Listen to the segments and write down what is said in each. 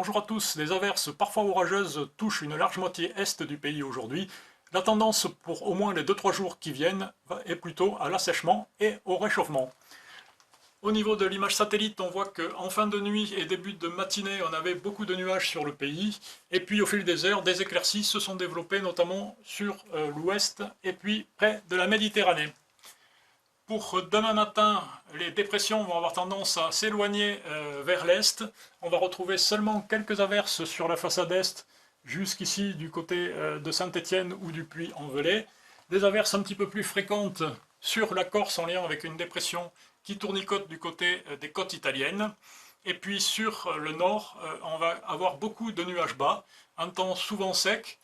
Bonjour à tous, les averses parfois orageuses touchent une large moitié est du pays aujourd'hui. La tendance pour au moins les 2-3 jours qui viennent est plutôt à l'assèchement et au réchauffement. Au niveau de l'image satellite, on voit qu'en fin de nuit et début de matinée, on avait beaucoup de nuages sur le pays. Et puis au fil des heures, des éclaircies se sont développées, notamment sur l'ouest et puis près de la Méditerranée. Pour demain matin, les dépressions vont avoir tendance à s'éloigner vers l'est. On va retrouver seulement quelques averses sur la façade est, jusqu'ici du côté de Saint-Étienne ou du Puy-en-Velay. Des averses un petit peu plus fréquentes sur la Corse en lien avec une dépression qui tournicote du côté des côtes italiennes. Et puis sur le nord, on va avoir beaucoup de nuages bas, un temps souvent sec,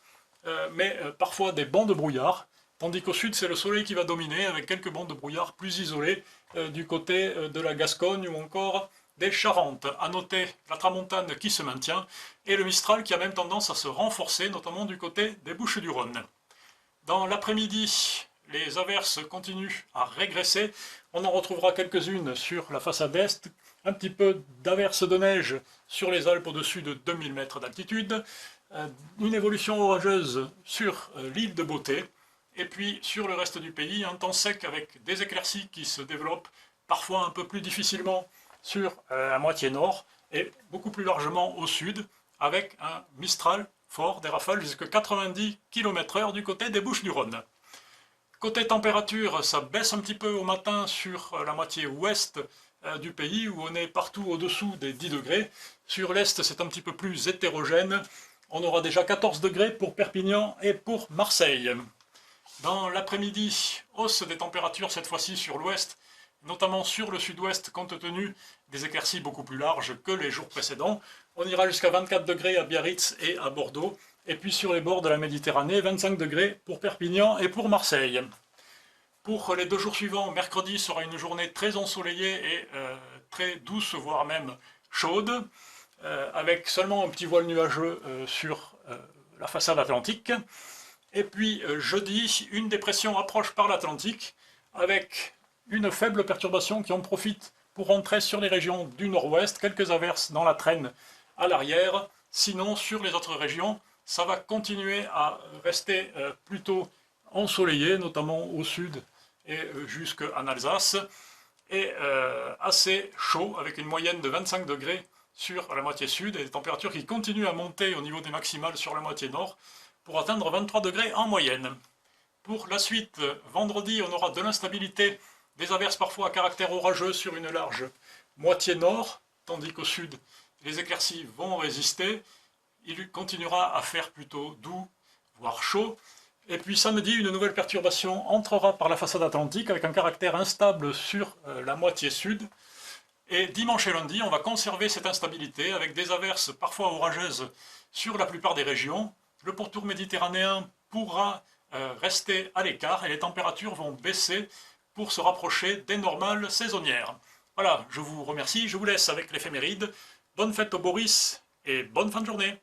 mais parfois des bancs de brouillard. Tandis qu'au sud, c'est le soleil qui va dominer, avec quelques bancs de brouillard plus isolés du côté de la Gascogne ou encore des Charentes. A noter la tramontane qui se maintient et le Mistral qui a même tendance à se renforcer, notamment du côté des Bouches-du-Rhône. Dans l'après-midi, les averses continuent à régresser. On en retrouvera quelques-unes sur la façade est, un petit peu d'averses de neige sur les Alpes au-dessus de 2000 mètres d'altitude, une évolution orageuse sur l'île de Beauté, et puis sur le reste du pays, un temps sec avec des éclaircies qui se développent parfois un peu plus difficilement sur la moitié nord et beaucoup plus largement au sud, avec un Mistral fort, des rafales jusqu'à 90 km/h du côté des Bouches-du-Rhône. Côté température, ça baisse un petit peu au matin sur la moitié ouest du pays, où on est partout au-dessous des 10 degrés. Sur l'est, c'est un petit peu plus hétérogène. On aura déjà 14 degrés pour Perpignan et pour Marseille. Dans l'après-midi, hausse des températures cette fois-ci sur l'ouest, notamment sur le sud-ouest, compte tenu des éclaircies beaucoup plus larges que les jours précédents. On ira jusqu'à 24 degrés à Biarritz et à Bordeaux, et puis sur les bords de la Méditerranée, 25 degrés pour Perpignan et pour Marseille. Pour les 2 jours suivants, mercredi sera une journée très ensoleillée et très douce, voire même chaude, avec seulement un petit voile nuageux sur la façade atlantique. Et puis jeudi, une dépression approche par l'Atlantique, avec une faible perturbation qui en profite pour rentrer sur les régions du nord-ouest, quelques averses dans la traîne à l'arrière. Sinon, sur les autres régions, ça va continuer à rester plutôt ensoleillé, notamment au sud et jusqu'en Alsace, et assez chaud, avec une moyenne de 25 degrés sur la moitié sud, et des températures qui continuent à monter au niveau des maximales sur la moitié nord, pour atteindre 23 degrés en moyenne. Pour la suite, vendredi, on aura de l'instabilité, des averses parfois à caractère orageux sur une large moitié nord, tandis qu'au sud, les éclaircies vont résister. Il continuera à faire plutôt doux, voire chaud. Et puis samedi, une nouvelle perturbation entrera par la façade atlantique avec un caractère instable sur la moitié sud. Et dimanche et lundi, on va conserver cette instabilité avec des averses parfois orageuses sur la plupart des régions. Le pourtour méditerranéen pourra rester à l'écart et les températures vont baisser pour se rapprocher des normales saisonnières. Voilà, je vous remercie, je vous laisse avec l'éphéméride. Bonne fête au Boris et bonne fin de journée.